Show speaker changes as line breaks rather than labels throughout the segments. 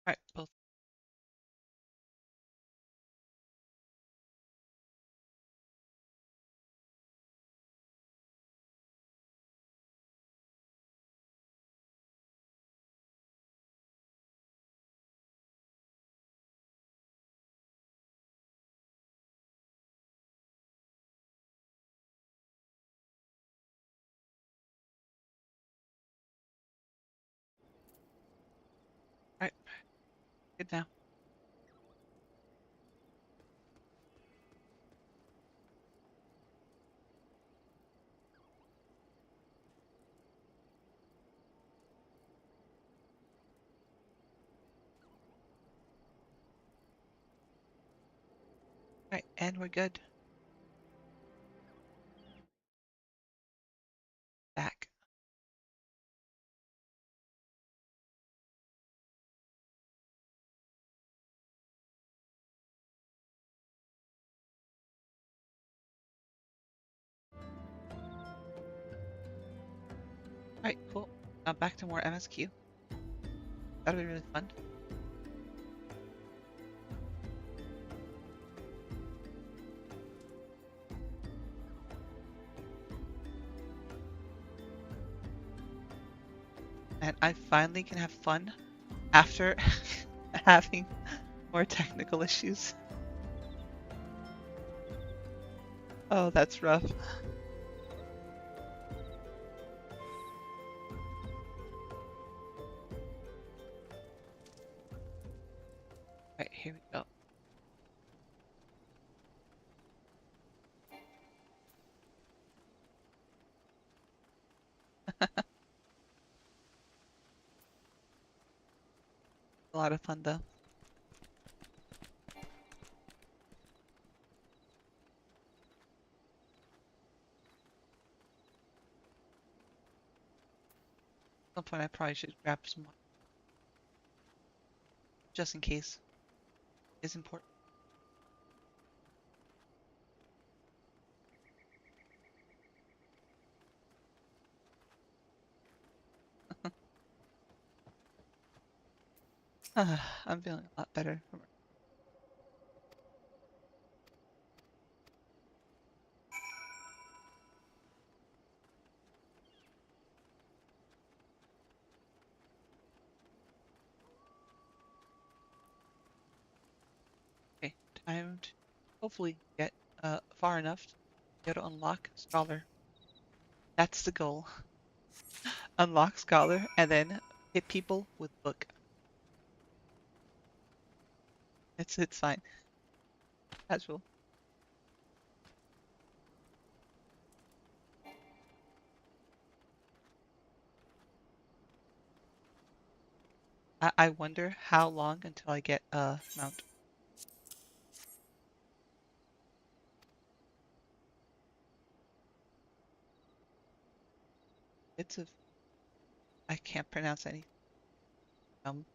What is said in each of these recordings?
Alright, both. Alright, good now. Alright, and we're good. Back. Alright, cool. Now back to more MSQ. That'll be really fun. And I finally can have fun after having more technical issues. Oh, that's rough. Alright, here we go. A lot of fun though. At some point I probably should grab some more. Just in case. It's important. I'm feeling a lot better. Okay, time to hopefully get far enough to be able to unlock Scholar. That's the goal. Unlock Scholar and then hit people with Book. It's fine. Casual. I wonder how long until I get a mount. It's a I can't pronounce any. Um.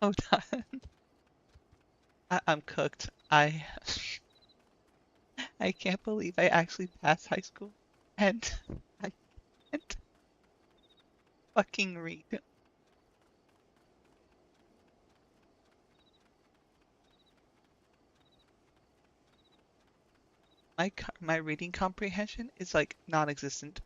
Hold on. I'm cooked. I can't believe I actually passed high school and I can't fucking read. My reading comprehension is like non-existent.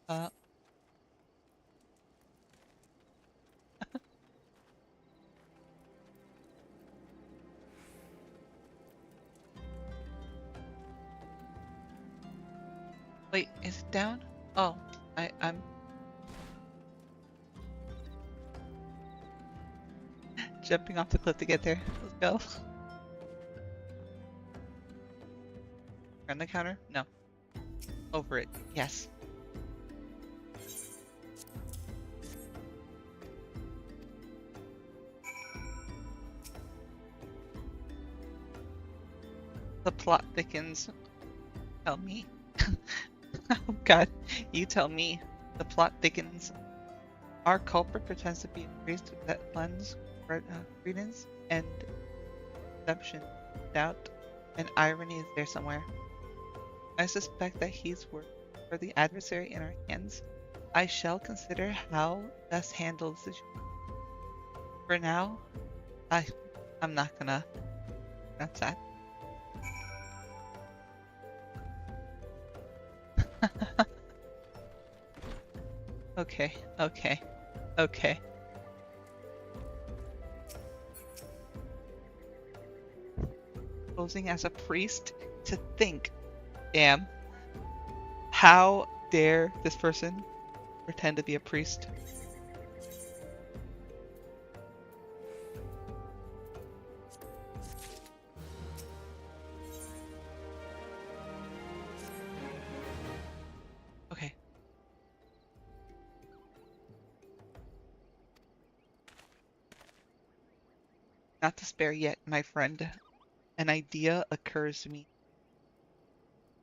Uh, Wait, is it down? Oh, I'm jumping off the cliff to get there. Let's go. Run the counter? No. Over it. Yes. The plot thickens. Tell me. Oh God, you tell me. The plot thickens. Our culprit pretends to be a priest that lends credence and deception, doubt, and irony is there somewhere. I suspect that he's working for the adversary in our hands. I shall consider how best handle the situation. For now, I, I'm not gonna. That's that. Okay, okay, okay. Posing as a priest to think, damn, how dare this person pretend to be a priest? Okay. Not to spare yet, my friend. An idea occurs to me.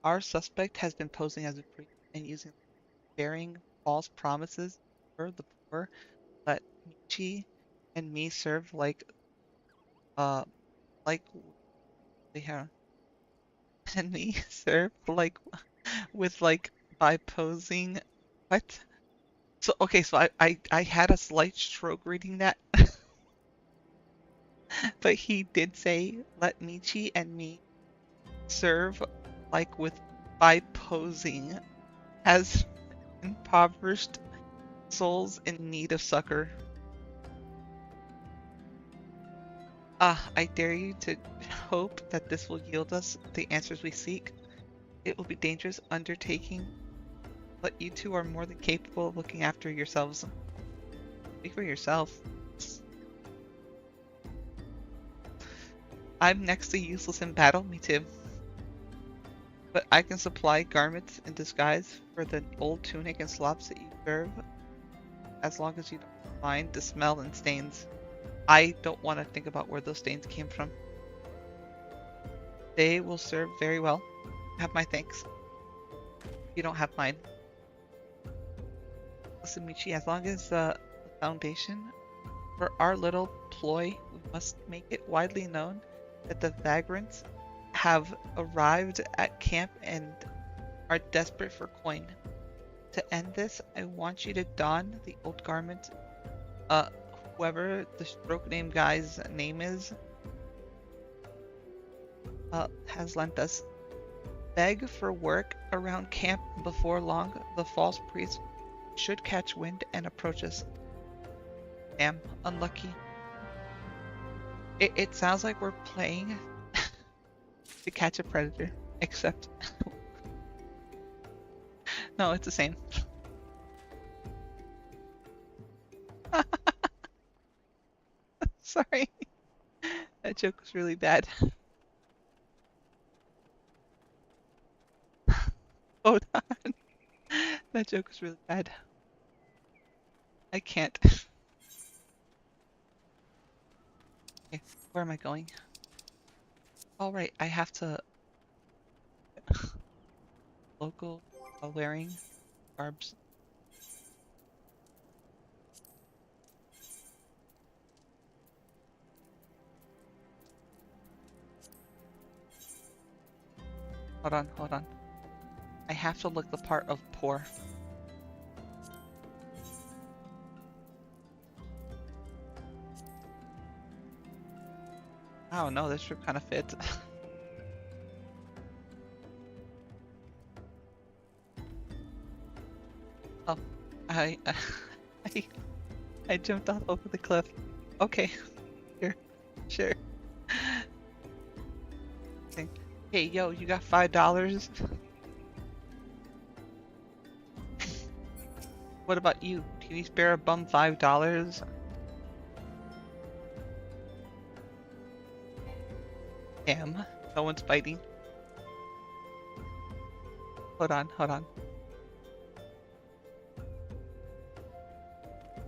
Our suspect has been posing as a priest and using bearing false promises for the poor. Let Michi and me serve uh like they have and me serve with by posing what? So okay, so I had a slight stroke reading that, but he did say let Michi and me serve with by posing as impoverished souls in need of succor. Ah, I dare you to hope that this will yield us the answers we seek. It will be dangerous undertaking, but you two are more than capable of looking after yourselves. Speak for yourself. I'm next to useless in battle, me too. But I can supply garments in disguise for the old tunic and slops that you serve, as long as you don't mind the smell and stains. I don't want to think about where those stains came from. They will serve very well. Have my thanks. You don't have mine. Listen, Michi, as long as the foundation for our little ploy, we must make it widely known that the vagrants have arrived at camp and are desperate for coin. To end this, I want you to don the old garment whoever the stroke name guy's name is has lent us. Beg for work around camp before long. The false priest should catch wind and approach us. Damn, unlucky. It sounds like we're playing to catch a predator, except no, it's the same. Sorry, that joke was really bad. Hold on, that joke was really bad. I can't. Okay, where am I going? All right, I have to local while wearing garbs. Hold on, hold on. I have to look the part of poor. I don't know, this shirt kind of fits. Oh, I, I, I jumped off over the cliff. Okay, here, sure. Hey, yo, you got $5? What about you? Can you spare a bum $5? Damn, no one's biting. Hold on, hold on.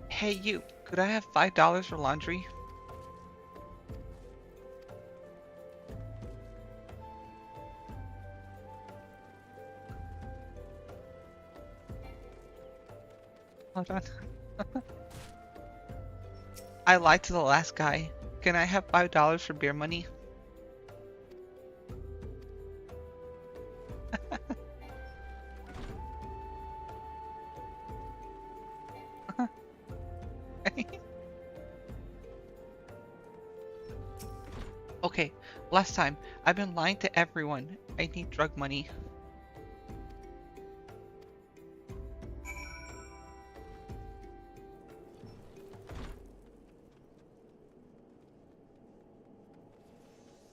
Hey, you, could I have $5 for laundry? Hold on. I lied to the last guy. Can I have $5 for beer money? Okay, last time. I've been lying to everyone. I need drug money.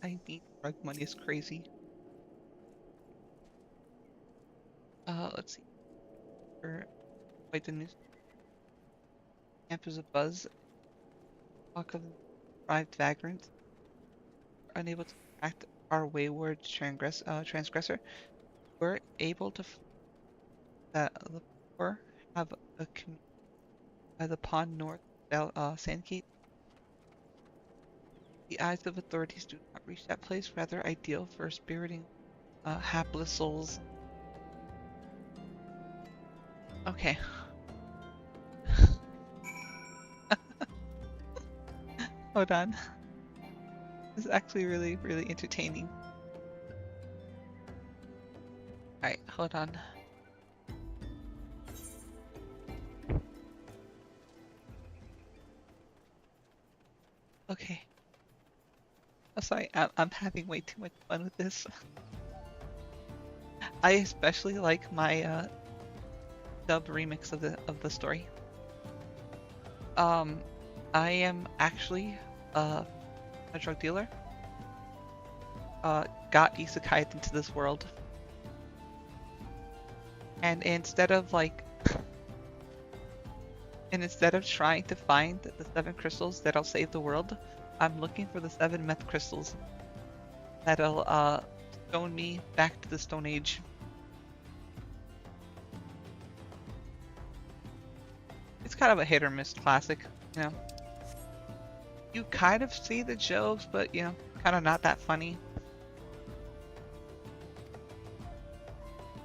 I need drug money is crazy. Let's see. Wait, the news camp is a buzz. Talk of the deprived vagrant. Unable to act our wayward transgressor. We're able to that the poor have a community by the pond north Sandgate. The eyes of authorities do not reach that place, rather ideal for spiriting hapless souls. Okay. Hold on. This is actually really, really entertaining. Alright, hold on. Okay. I'm sorry, I'm having way too much fun with this. I especially like my dub remix of the story. Um, I am actually a drug dealer. Got isekai'd into this world, and instead of trying to find the 7 crystals that'll save the world, I'm looking for the 7 meth crystals that'll stone me back to the Stone Age. It's kind of a hit or miss classic, you know. You kind of see the jokes, but you know, kind of not that funny.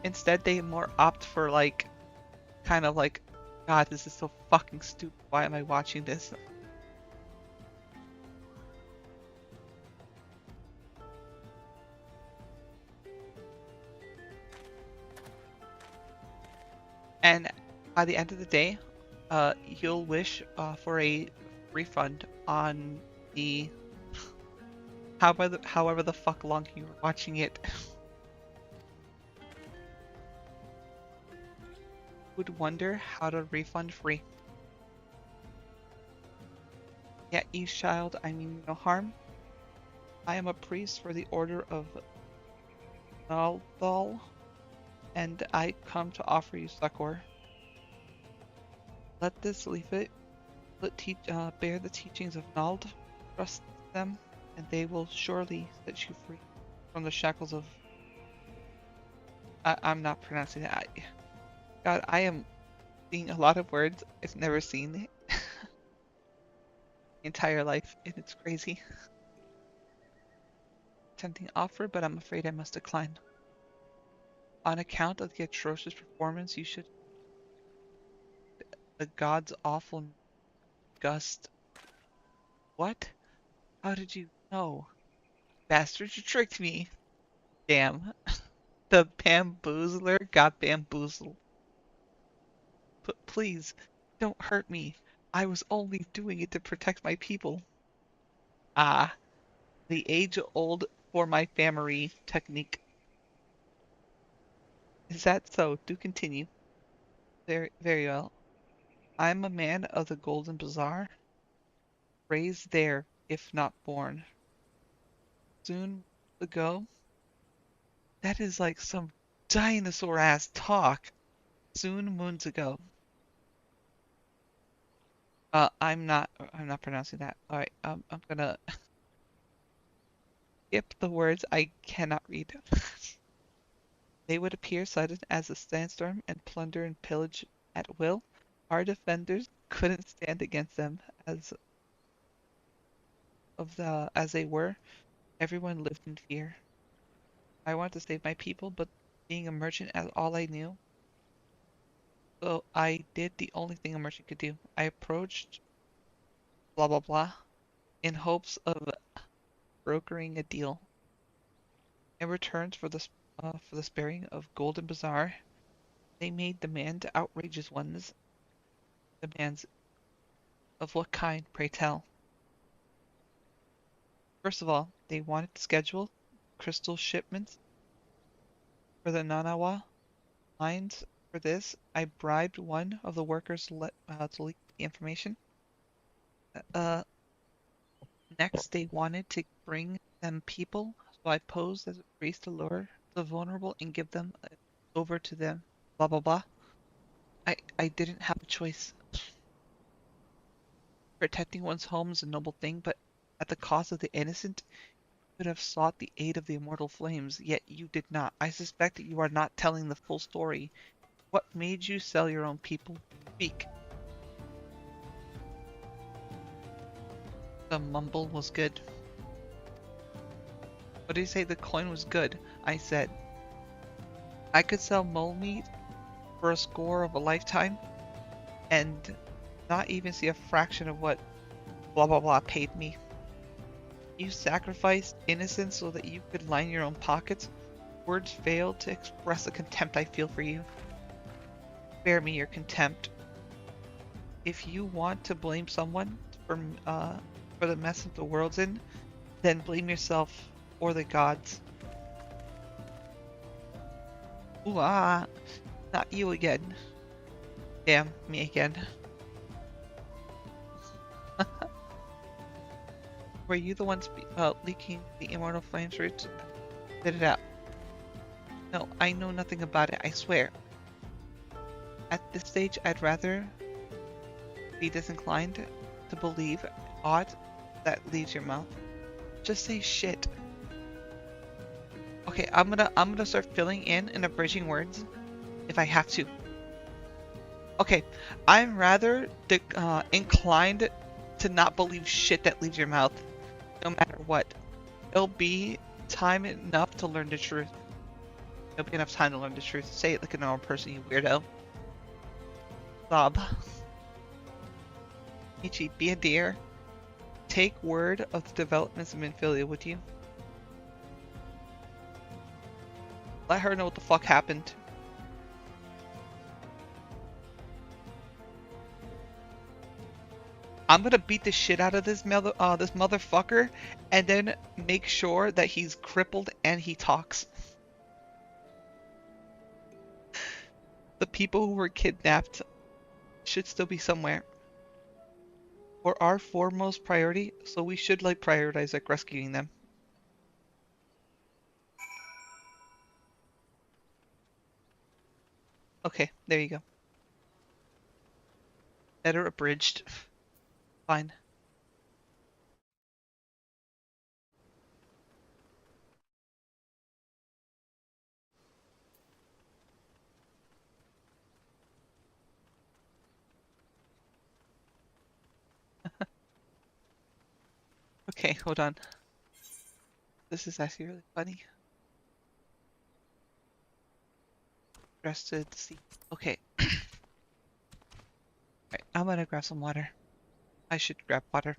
Instead, they more opt for kind of like, God, this is so fucking stupid. Why am I watching this? And by the end of the day, you'll wish for a refund on the however the fuck long you were watching it. Would wonder how to refund free. Yeah, Eve's child, I mean no harm. I am a priest for the Order of Naldal, and I come to offer you succor. Let this leaflet bear the teachings of Nald. Trust them, and they will surely set you free from the shackles of... I'm not pronouncing that. God, I am seeing a lot of words I've never seen entire life, and it's crazy. Tempting offer, but I'm afraid I must decline. On account of the atrocious performance, you should... The god's awful gust. What? How did you know? Bastard, you tricked me. Damn. The bamboozler got bamboozled. But please, don't hurt me. I was only doing it to protect my people. Ah, the age-old for my family technique. Is that so? Do continue. Very, very well. I'm a man of the Golden Bazaar, raised there, if not born. Soon ago, that is like some dinosaur-ass talk. Soon moons ago. I'm not pronouncing that. All right, I'm gonna skip the words I cannot read. They would appear sudden as a sandstorm and plunder and pillage at will. Our defenders couldn't stand against them as they were. Everyone lived in fear. I wanted to save my people, but being a merchant as all I knew, So I did the only thing a merchant could do. I approached blah blah blah in hopes of brokering a deal. In return for the sparing of Golden Bazaar, they made demand outrageous ones. Demands of what kind, pray tell? First of all, they wanted to schedule crystal shipments for the Nanawa mines. For this, I bribed one of the workers to leak the information. Uh, Next, they wanted to bring them people, so I posed as a priest to lure the vulnerable and give them over to them. Blah blah blah. I didn't have a choice. Protecting one's home is a noble thing, but at the cost of the innocent, you could have sought the aid of the immortal flames, yet you did not. I suspect that you are not telling the full story. What made you sell your own people? Speak. The mumble was good. What did you say? The coin was good? I said. I could sell mole meat for a score of a lifetime and not even see a fraction of what blah blah blah paid me. You sacrificed innocence so that you could line your own pockets. Words fail to express the contempt I feel for you. Spare me your contempt. If you want to blame someone for the mess that the world's in, then blame yourself or the gods. Ooh ah, not you again. Damn, me again. Were you the ones leaking the immortal flames route? Spit it out. No, I know nothing about it, I swear. At this stage, I'd rather be disinclined to believe aught that leaves your mouth. Just say shit. Okay, I'm gonna start filling in and abridging words if I have to. Okay, I'm rather inclined to not believe shit that leaves your mouth, no matter what. It'll be time enough to learn the truth. It'll be enough time to learn the truth. Say it like a normal person, you weirdo. Sob. Ichi, be a dear. Take word of the developments of Minfilia, would you? Let her know what the fuck happened. I'm gonna beat the shit out of this motherfucker, and then make sure that he's crippled and he talks. The people who were kidnapped should still be somewhere. Or our foremost priority, so we should prioritize rescuing them. Okay, there you go. Better abridged. Fine. Okay, hold on. This is actually really funny. Rested sea. Okay. Alright, I'm gonna grab some water. I should grab water.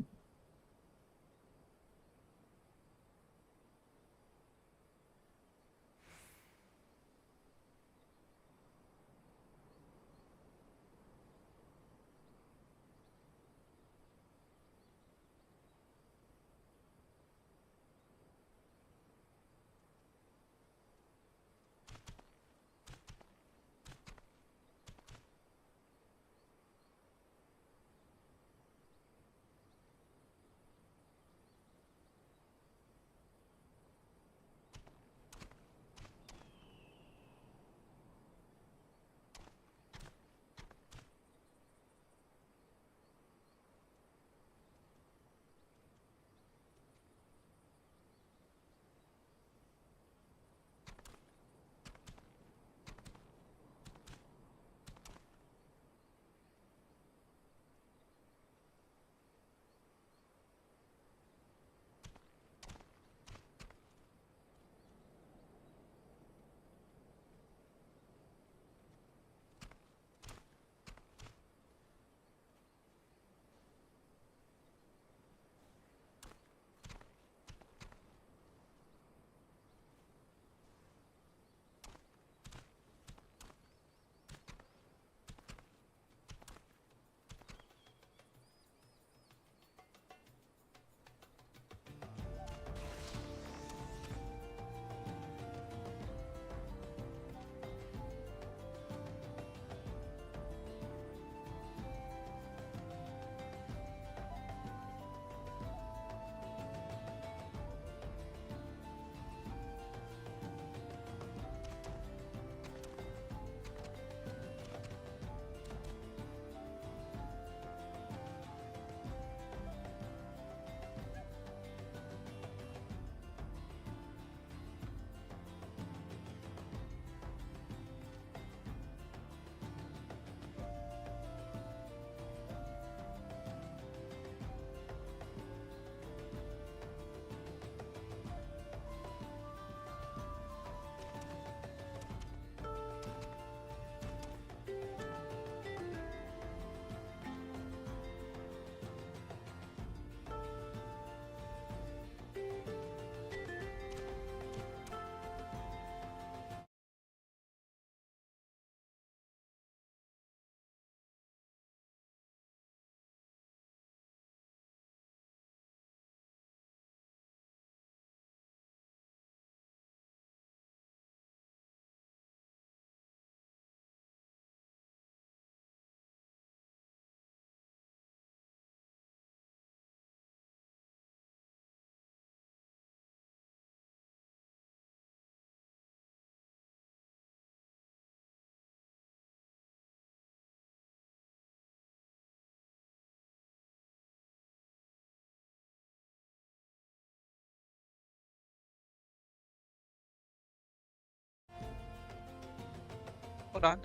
Hold on.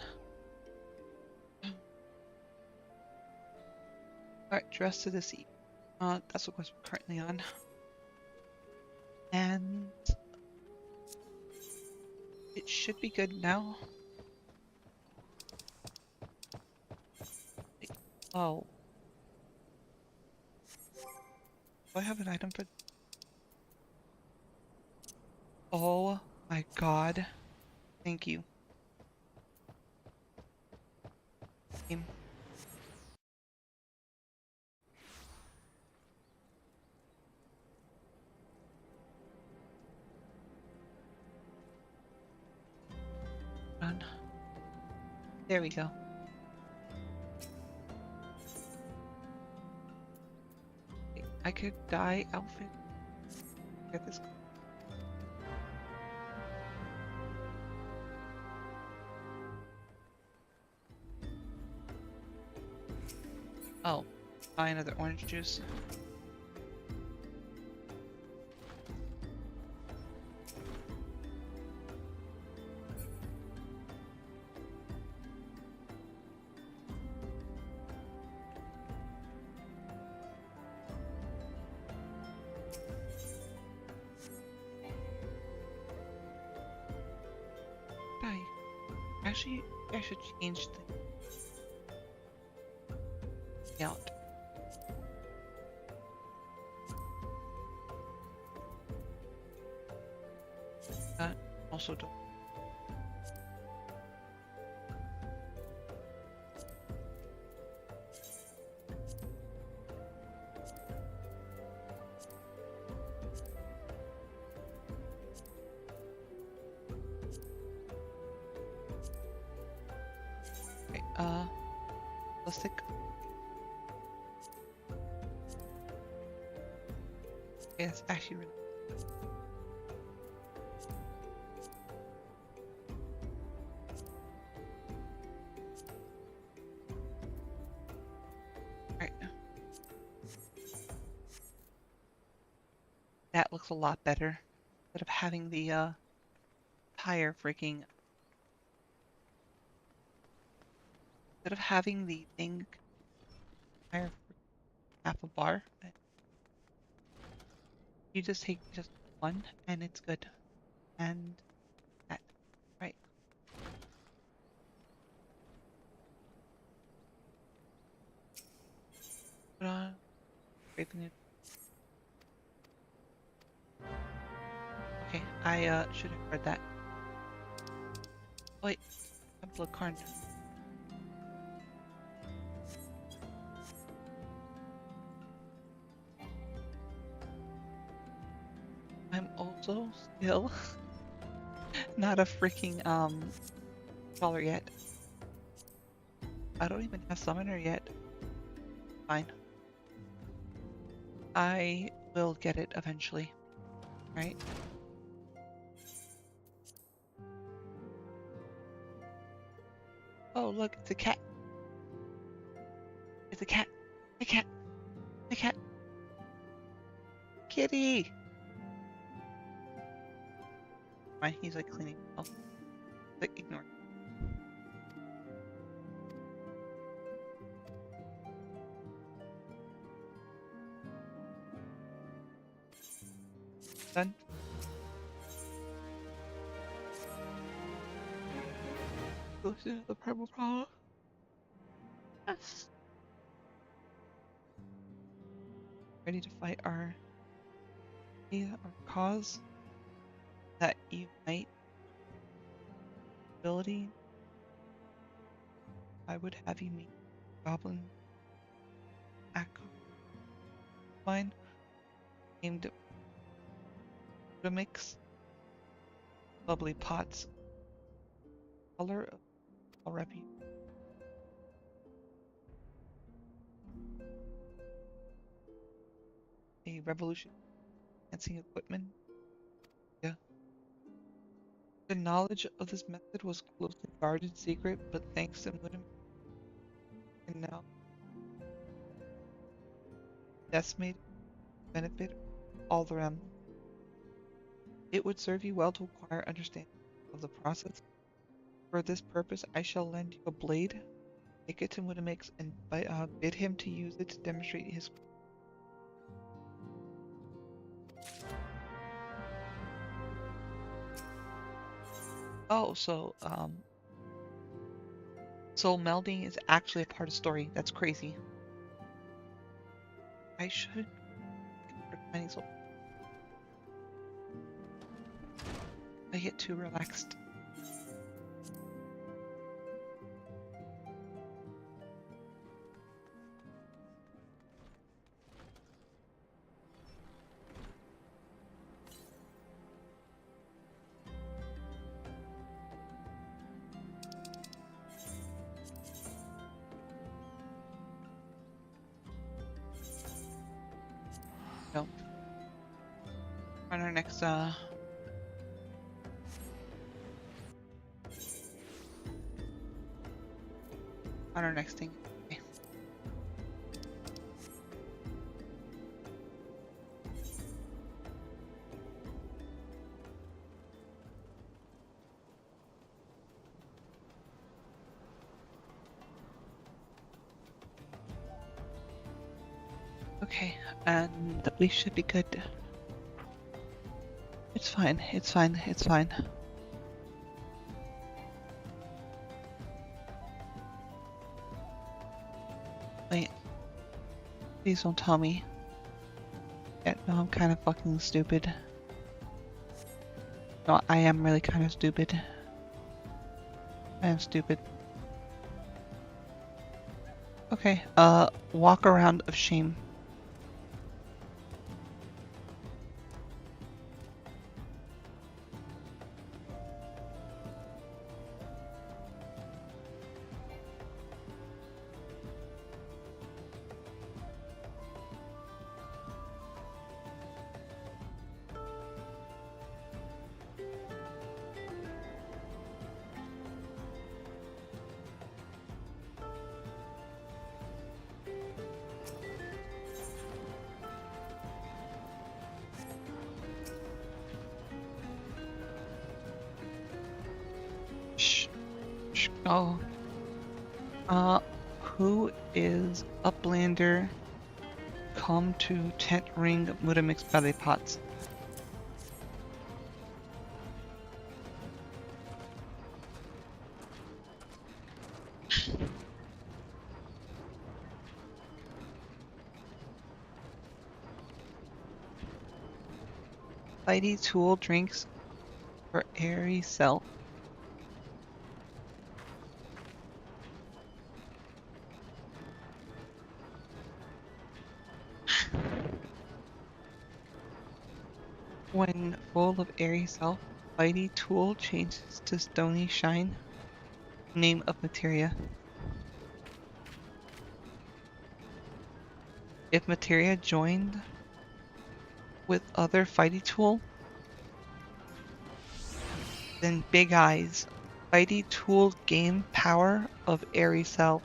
Alright, dress to the sea. That's what quest we're currently on. And it should be good now. Wait, oh, do I have an item for? Oh my god. Thank you. Game. Done. There we go. Wait, I could dye outfit. Get this. Oh, buy another orange juice. Dye. Actually, I should change the layout. Also don't. Okay, plastic. Okay, that's actually really. Alright. That looks a lot better. Instead of having the tire freaking. Instead of having the thing tire for half a bar, you just take just one and it's good. And that, right. Put on. Scraping it. Okay, I should have read that. Oh, wait, Temple of Karn. I'm also still not a freaking scholar yet. I don't even have summoner yet. Fine. I will get it eventually. Right? Oh look, it's a cat. It's a cat. A cat. A cat. Kitty. Fine, he's like cleaning. Oh, like ignore. Done. Go to the purple problem. Yes. Ready to fight our cause that unite ability. I would have you meet Goblin Mine aimed at to mix bubbly pots. Color of all refuge. A revolution enhancing equipment. Yeah. The knowledge of this method was closely guarded secret, but thanks to Moon and now decimated benefit all the realm. It would serve you well to acquire understanding of the process For this purpose, I shall lend you a blade. Take it to Mudamix and bid him to use it to demonstrate his. Oh, so soul melding is actually a part of story. That's crazy. I should finding soul. I get too relaxed. No. On our next thing. Okay. Okay, and we should be good. It's fine. It's fine. It's fine. Wait. Please don't tell me. Yeah, no, I'm kind of fucking stupid. No, I am really kind of stupid. I am stupid. Okay, walk around of shame. Shh. Shh. Oh. Who is Uplander? Come to Tent Ring Mudamix Belly Pots. Mighty Tool drinks for airy self. When full of airy self, Mighty Tool changes to Stony Shine. Name of materia. If materia joined with other Fighty Tool, then Big Eyes. Fighty Tool gain power of airy self.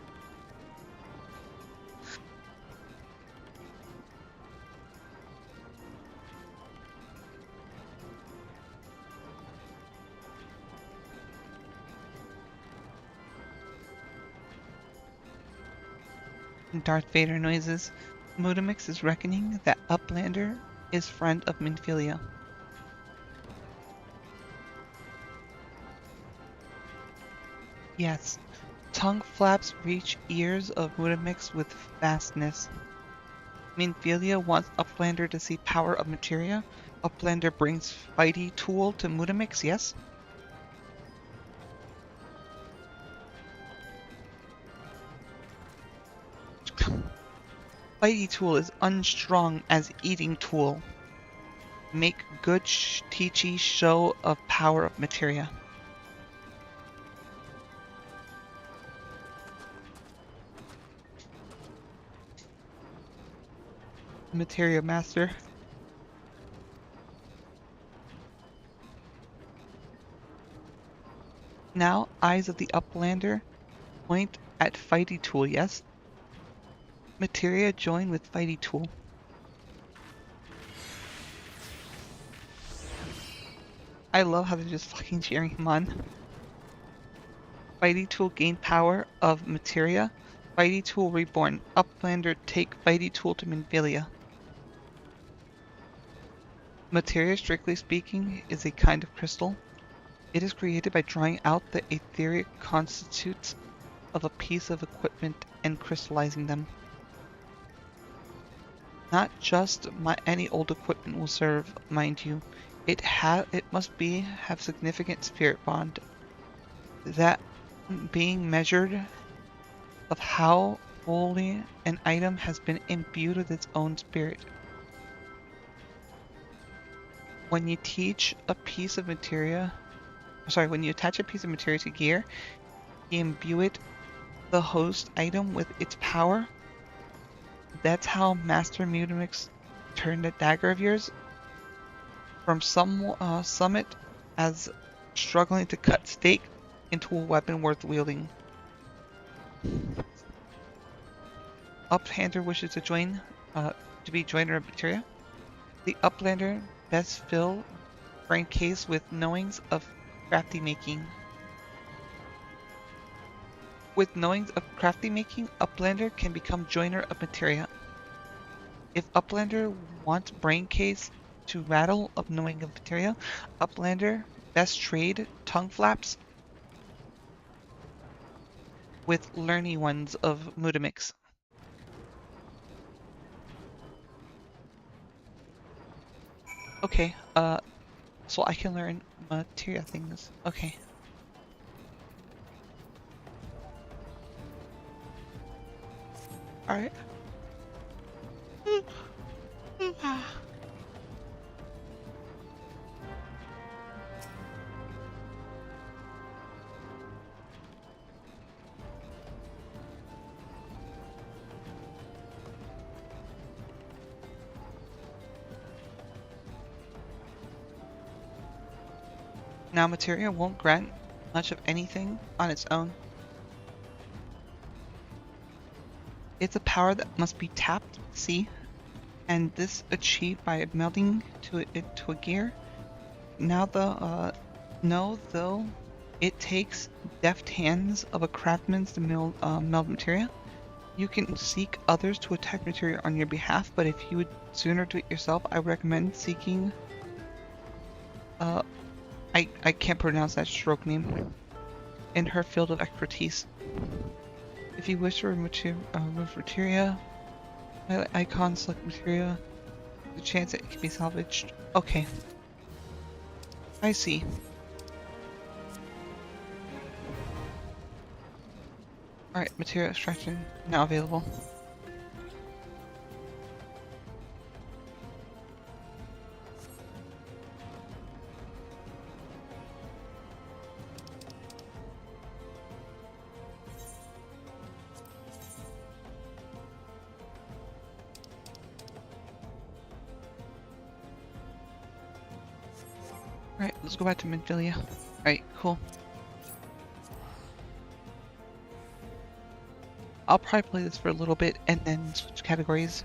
Darth Vader noises. Mudamix is reckoning that Uplander is friend of Minfilia. Yes. Tongue flaps reach ears of Mudamix with fastness. Minfilia wants Uplander to see power of materia. Uplander brings Fighty Tool to Mudamix, yes? Fighty Tool is unstrung as eating tool. Make good teachy show of power of materia. Materia Master. Now, eyes of the Uplander point at Fighty Tool, yes? Materia join with Fighty Tool. I love how they're just fucking cheering him on. Fighty Tool gain power of materia. Fighty Tool reborn. Uplander take Fighty Tool to Minvilia. Materia, strictly speaking, is a kind of crystal. It is created by drawing out the etheric constitutes of a piece of equipment and crystallizing them. Not just any old equipment will serve, mind you. It must have significant spirit bond. That being measured of how fully an item has been imbued with its own spirit. When you attach a piece of materia to gear, you imbue it, the host item, with its power. That's how Master Mutamix turned that dagger of yours from some summit as struggling to cut steak into a weapon worth wielding. Uplander wishes to be joiner of materia. The Uplander best fill brain case with knowings of crafty making. With knowings of crafty making, Uplander can become joiner of materia. If Uplander wants brain case to rattle of knowing of materia, Uplander best trade tongue flaps with learny ones of Mutamix. Okay, so I can learn materia things. Okay. Alright. Now materia won't grant much of anything on its own. It's a power that must be tapped, see, and this achieved by melding it to a gear. Now though it takes deft hands of a craftsman to meld materia. You can seek others to attack materia on your behalf, but if you would sooner do it yourself, I would recommend seeking I can't pronounce that stroke name in her field of expertise. If you wish to remove materia, icon select materia, the chance it can be salvaged. Okay. I see. Alright, material extraction now available. Alright, let's go back to Minvilia. Alright, cool. I'll probably play this for a little bit and then switch categories.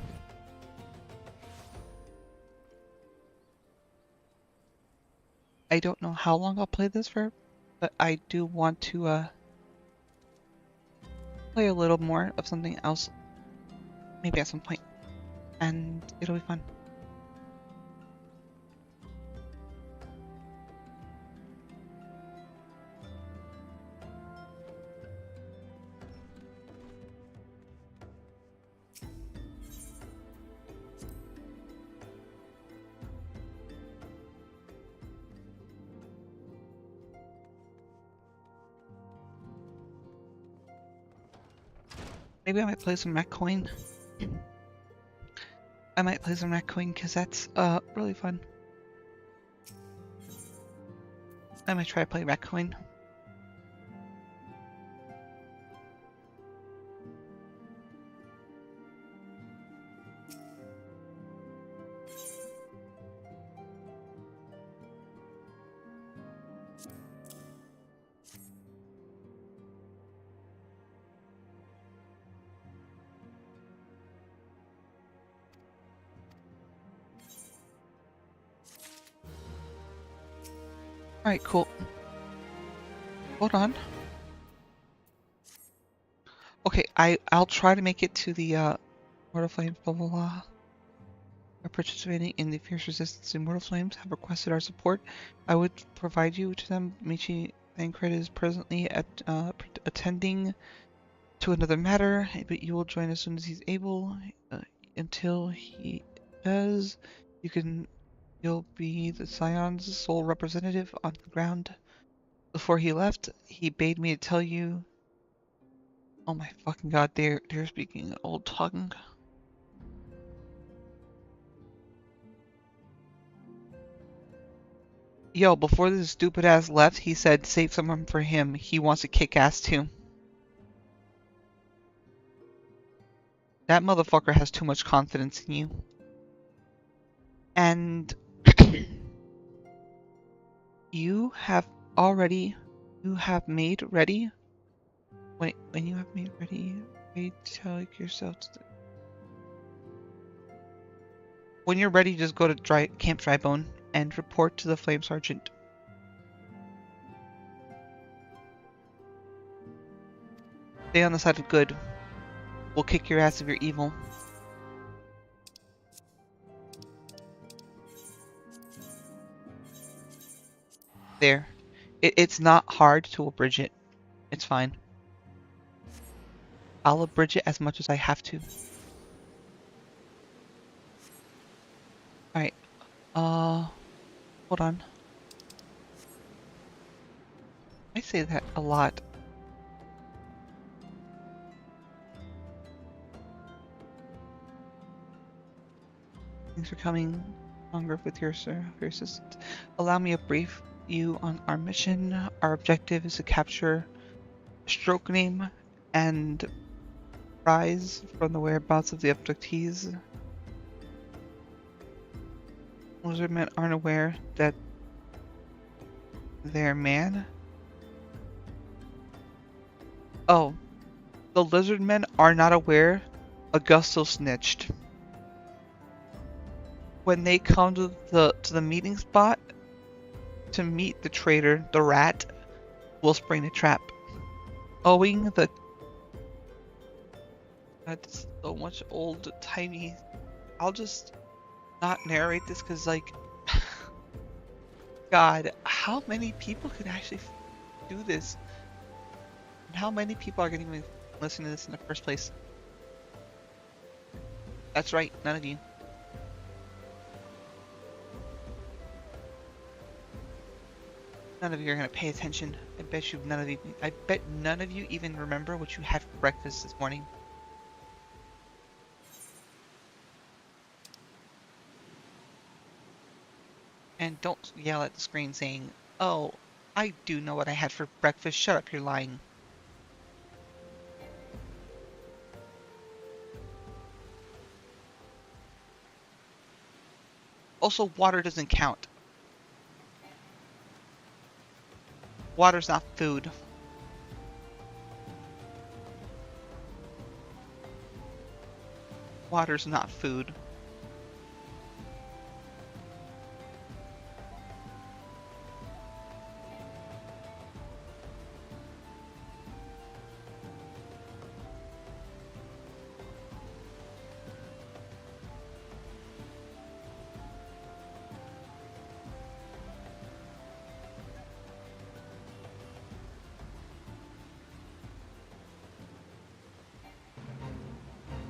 I don't know how long I'll play this for, but I do want to play a little more of something else, maybe at some point, and it'll be fun. Maybe I might play some Rat Coin. I might play some Rat Coin because that's really fun. I might try to play Rat Coin. Alright, cool. Hold on. Okay, I'll try to make it to the Mortal Flames, blah blah blah. Are participating in the fierce resistance to Mortal Flames have requested our support. I would provide you to them. Michi Thancred is presently at attending to another matter, but you will join as soon as he's able. Until he does, you'll be the Scion's sole representative on the ground. Before he left, he bade me to tell you. Oh my fucking god, they're speaking old tongue. Yo, before this stupid ass left, he said save someone for him. He wants to kick ass too. That motherfucker has too much confidence in you. And you have made ready. Wait, when you have made ready, tell yourself to. When you're ready, just go to Camp Drybone and report to the Flame Sergeant. Stay on the side of good. We'll kick your ass if you're evil. There. It's not hard to abridge it. It's fine. I'll abridge it as much as I have to. Alright. Hold on. I say that a lot. Thanks for coming longer with your assistance. Allow me to brief you on our mission. Our objective is to capture a stroke name and prize from the whereabouts of the abductees. Lizardmen aren't aware that they're man. Oh, the Lizardmen are not aware Augusto snitched. When they come to the meeting spot to meet the traitor, the rat will spring a trap. Owing the that's so much old timey. I'll just not narrate this because like God, how many people could actually do this? And how many people are going to even listen to this in the first place? That's right, none of you. None of you are going to pay attention. I bet none of you even remember what you had for breakfast this morning. And don't yell at the screen saying, "Oh, I do know what I had for breakfast. Shut up, you're lying." Also, water doesn't count. Water's not food. Water's not food.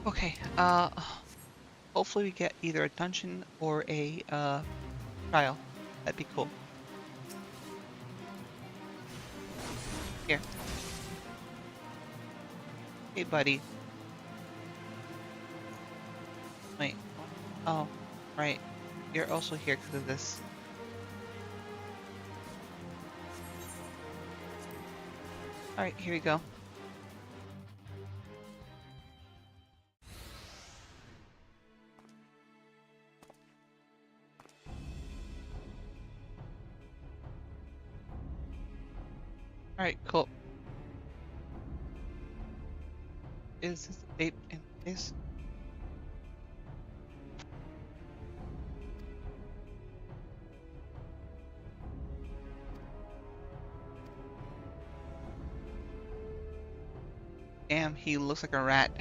Okay, hopefully we get either a dungeon or a, trial. That'd be cool. Here. Hey, buddy. Wait. Oh, right. You're also here because of this. Alright, here we go. Alright, cool. Is this the date in place? Damn, he looks like a rat.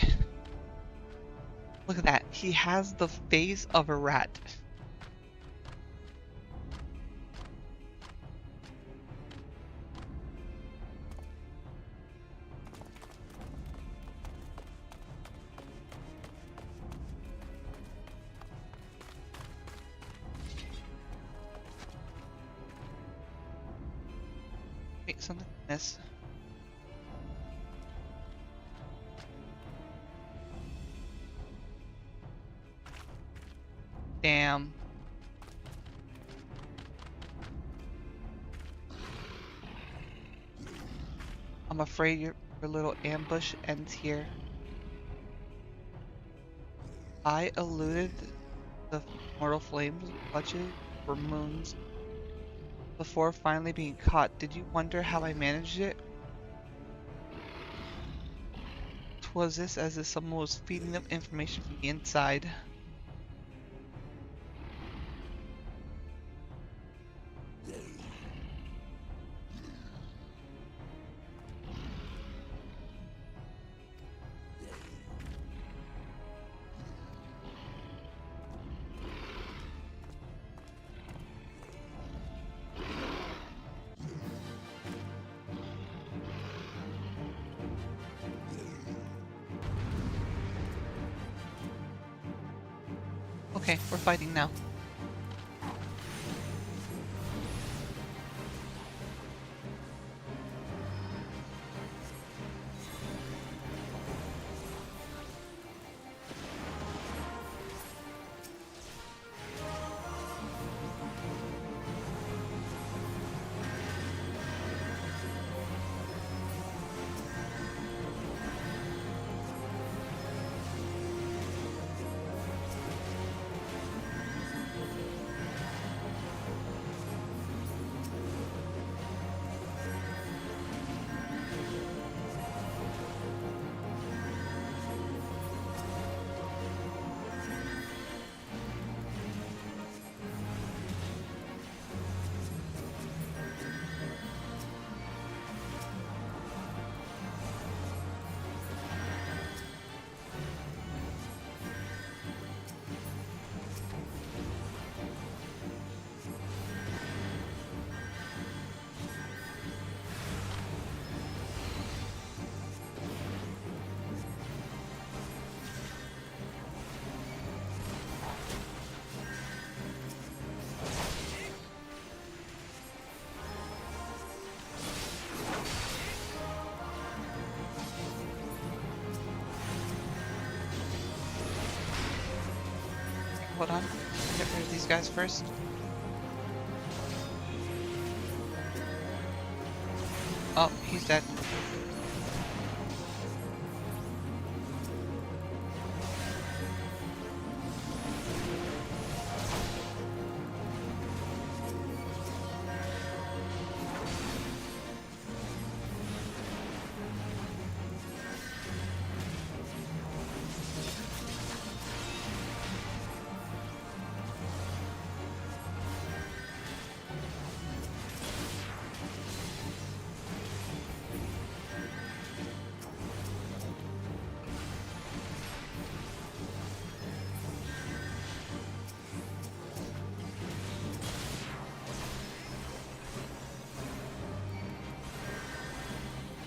Look at that. He has the face of a rat. Wait, something I missed. Damn. I'm afraid your little ambush ends here. I eluded the mortal flames clutches for moons before finally being caught. Did you wonder how I managed it? 'Twas this as if someone was feeding them information from the inside. Okay, we're fighting now. Hold on. Get rid of these guys first. Oh, he's dead.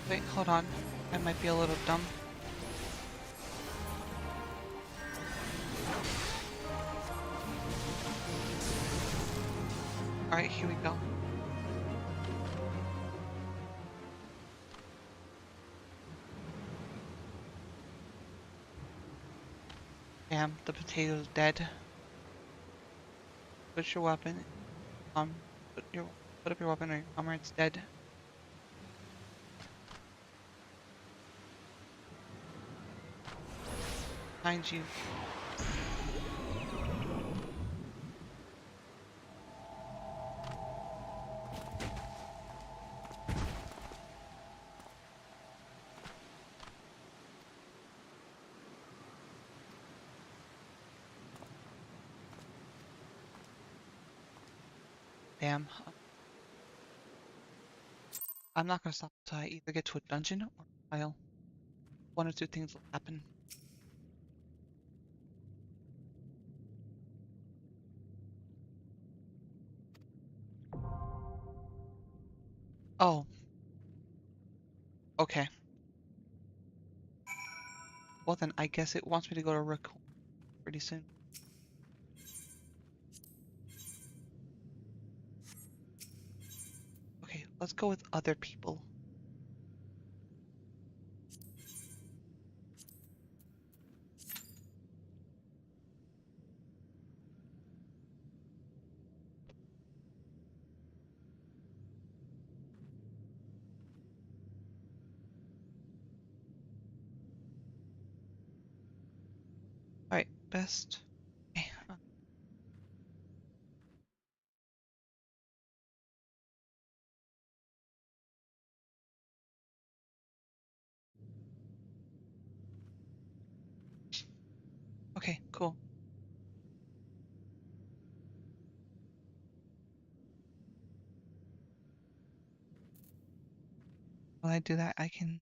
Wait, hold on. I might be a little dumb. Alright, here we go. Damn, the potato's dead. Put your weapon. Put your put up your weapon or your comrade's dead. Behind you. Damn. I'm not gonna stop until I either get to a dungeon or a pile. one or two things will happen. Oh, okay. Well then, I guess it wants me to go to Raccoon pretty soon. Okay, let's go with other people. All right, best. Okay, okay, cool. While I do that, I can.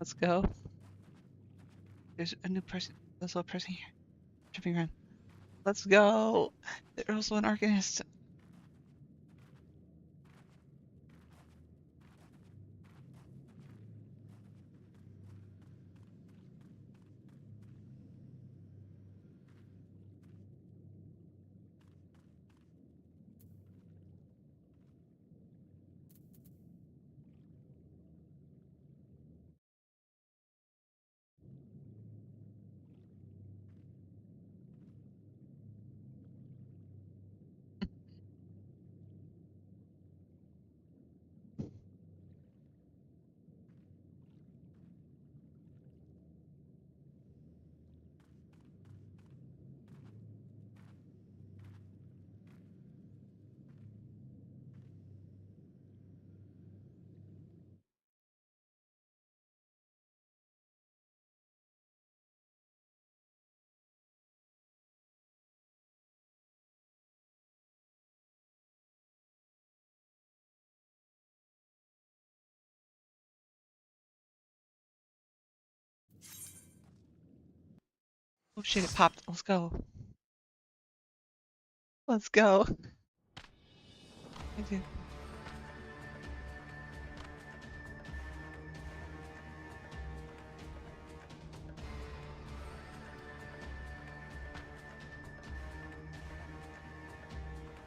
Let's go. There's a new person. There's a person here. Tripping around. Let's go. There's also an Arcanist. Oh shit, it popped. Let's go. Let's go. I do.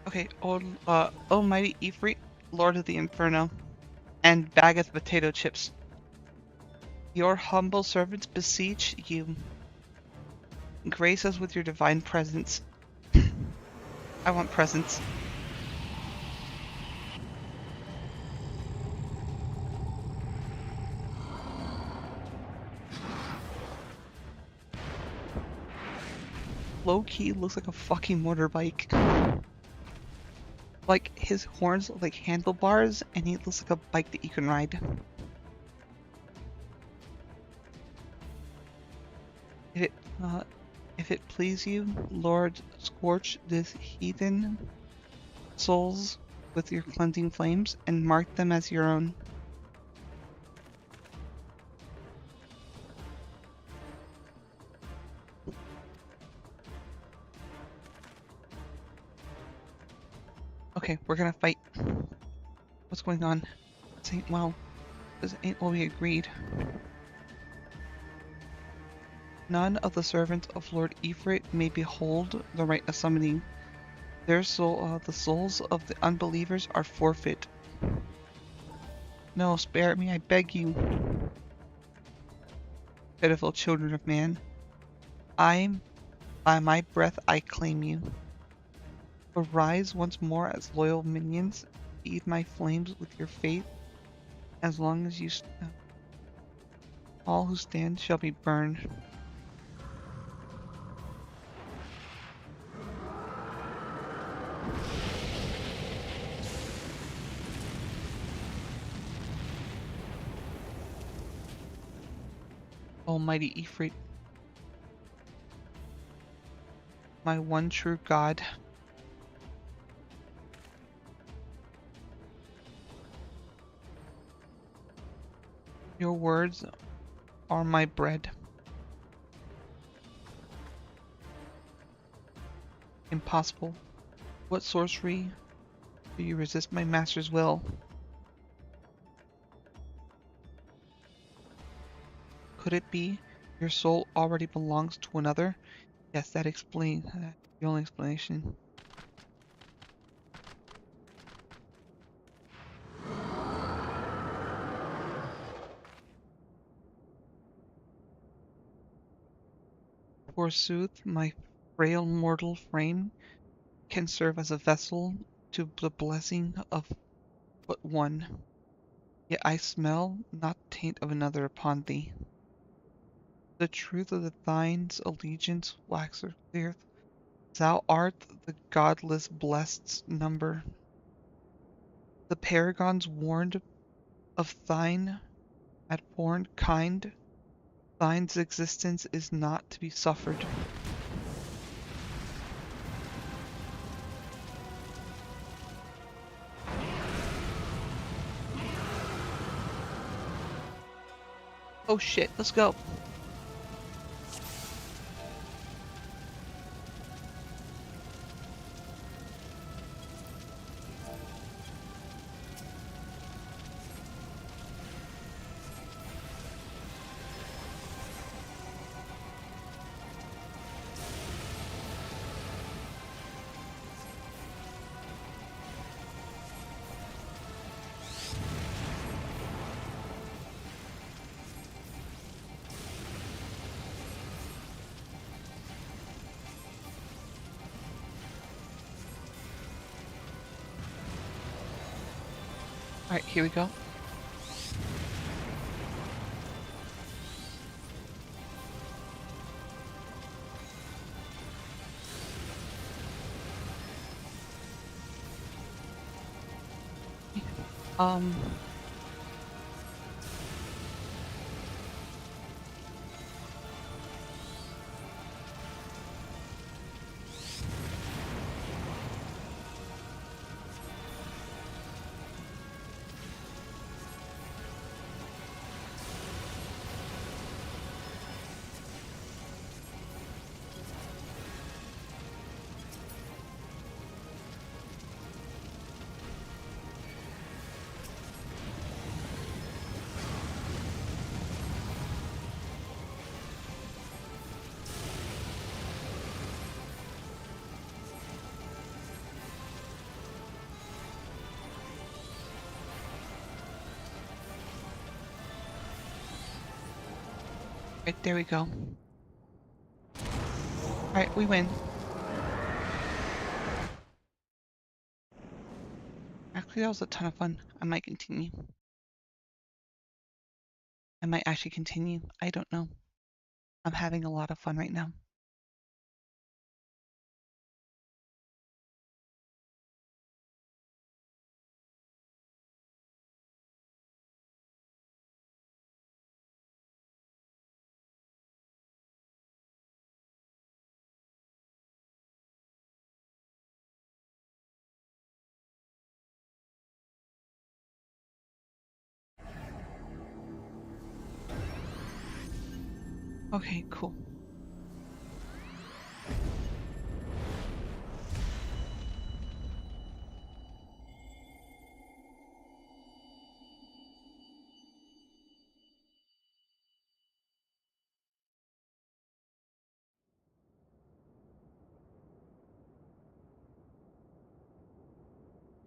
Okay, Almighty Ifrit, Lord of the Inferno, and bag of potato chips. Your humble servants beseech you. Grace us with your divine presence. I want presents. Low key looks like a fucking motorbike. Like his horns look like handlebars, and he looks like a bike that you can ride. If it, uh, if it please you, Lord, scorch this heathen souls with your cleansing flames, and mark them as your own. Okay, we're gonna fight. What's going on? This ain't well. This ain't what we agreed. None of the servants of Lord Ifrit may behold the rite of summoning. Their soul, the souls of the unbelievers are forfeit. No, spare me, I beg you. Pitiful children of man. By my breath I claim you. Arise once more as loyal minions. Feed my flames with your faith. As long as you all who stand shall be burned. Almighty Ifrit, my one true God. Your words are my bread. Impossible. What sorcery do you resist my master's will? Could it be your soul already belongs to another? Yes, that explains the only explanation. Forsooth, my frail mortal frame can serve as a vessel to the blessing of but one. Yet I smell not the taint of another upon thee. The truth of thine's allegiance waxeth clear. Thou art the godless blessed's number. The paragons warned of thine had borne kind. Thine's existence is not to be suffered. Oh shit, let's go. Alright, here we go. Um, Right, there we go. Alright, we win. Actually, that was a ton of fun. I might continue. I might actually continue. I don't know. I'm having a lot of fun right now. Okay, cool.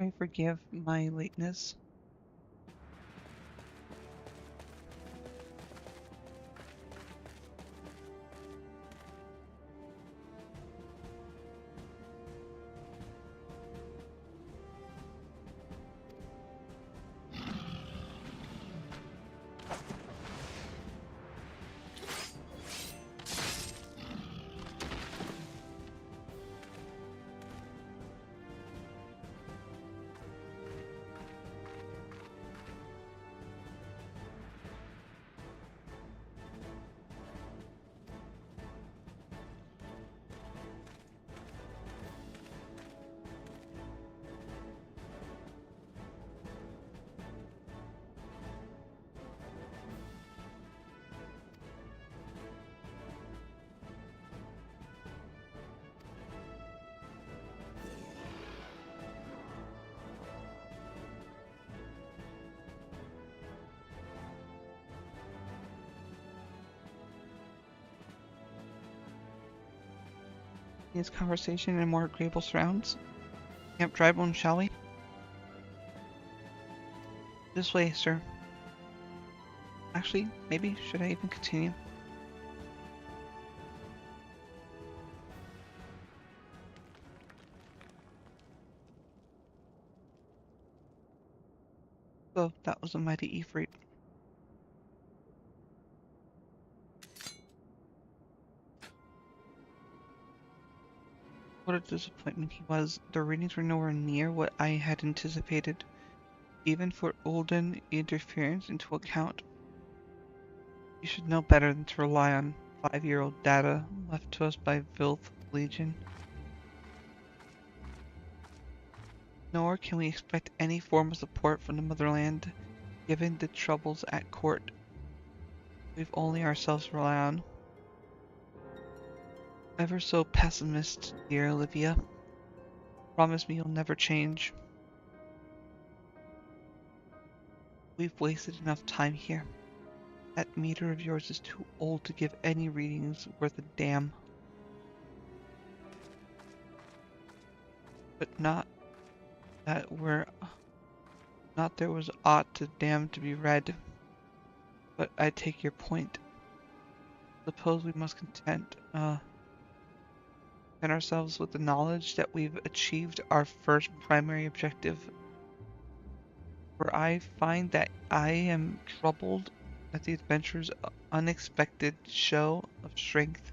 I forgive my lateness. This conversation in more agreeable surrounds. Camp Drybone, shall we? This way, sir. Actually, maybe should I even continue? Oh, that was a mighty Ifrit. What a disappointment he was. The readings were nowhere near what I had anticipated. Even for Ulden interference into account, you should know better than to rely on 5-year-old data left to us by Vilth Legion. Nor can we expect any form of support from the motherland, given the troubles at court. We've only ourselves to rely on. Ever so pessimist, dear Olivia. Promise me you'll never change. We've wasted enough time here. That meter of yours is too old to give any readings worth a damn. But not that there was aught to damn to be read. But I take your point. Suppose we must content ourselves with the knowledge that we've achieved our first primary objective. For I find that I am troubled at the adventure's unexpected show of strength.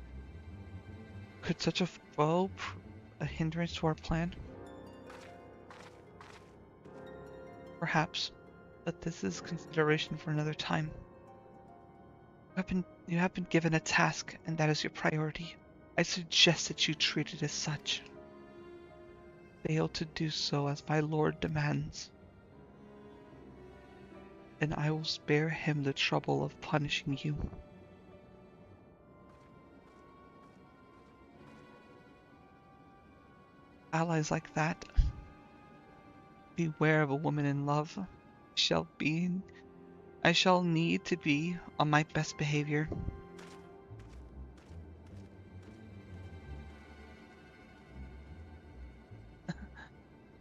Could such a foe prove a hindrance to our plan? Perhaps, but this is consideration for another time. You have been given a task, and that is your priority. I suggest that you treat it as such. Fail to do so as my lord demands, and I will spare him the trouble of punishing you. Allies like that. Beware of a woman in love. I shall need to be on my best behavior.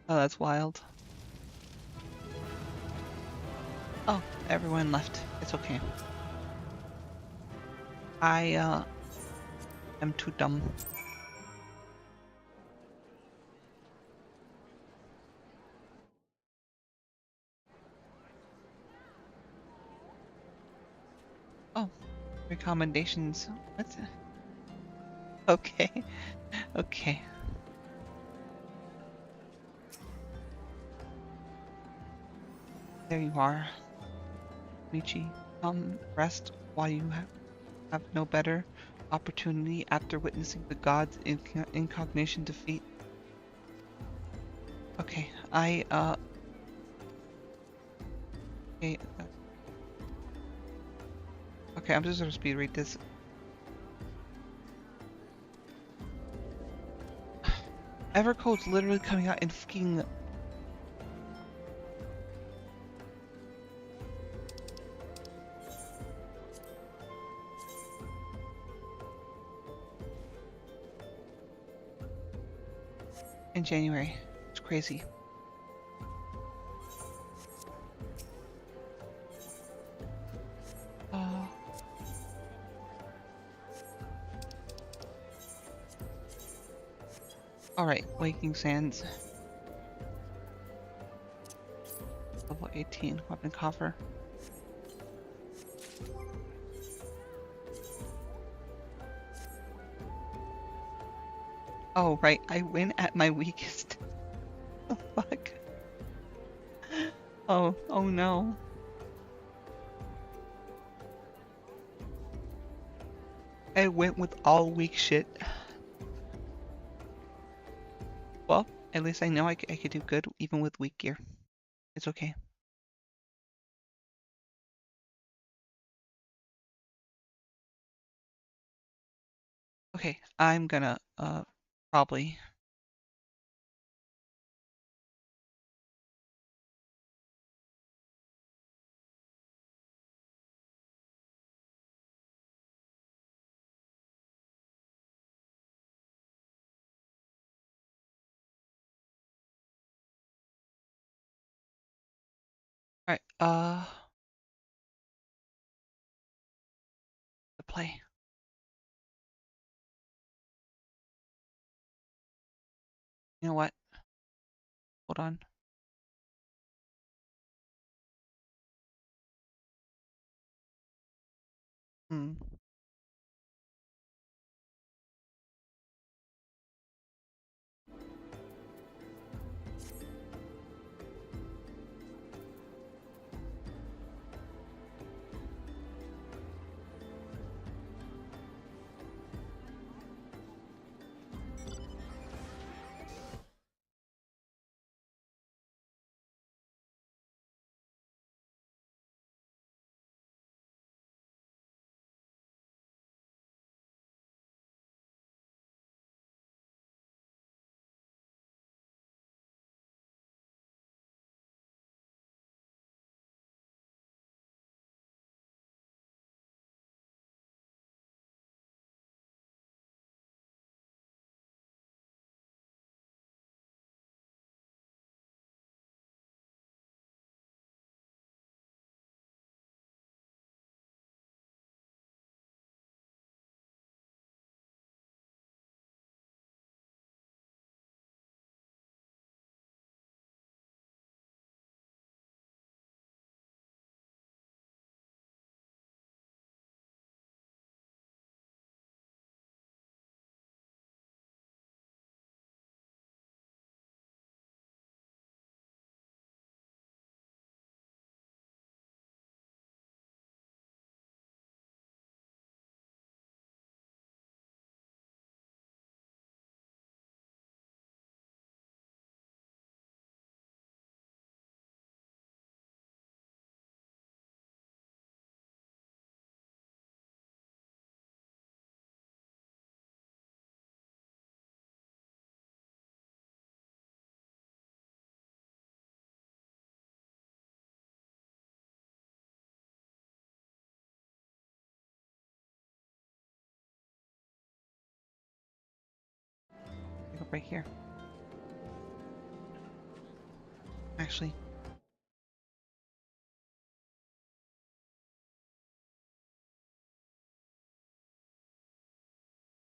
Oh, that's wild. Oh, everyone left. It's okay. I am too dumb. Oh, recommendations. What's it? Okay. Okay. There you are, Michi. Rest while you have no better opportunity after witnessing the gods' incognition defeat. Okay, okay, okay, I'm just gonna speed read this. Evercode's literally coming out in fucking in January. It's crazy. Uh, Alright, Waking Sands. Level 18, weapon coffer. Oh, right, I win at my weakest. Oh, fuck. Oh no. I went with all weak shit. Well, at least I know I could do good even with weak gear. It's okay. Okay, I'm gonna, probably. Alright, the play. You know what? Hold on. Hmm. Take a break here. Actually,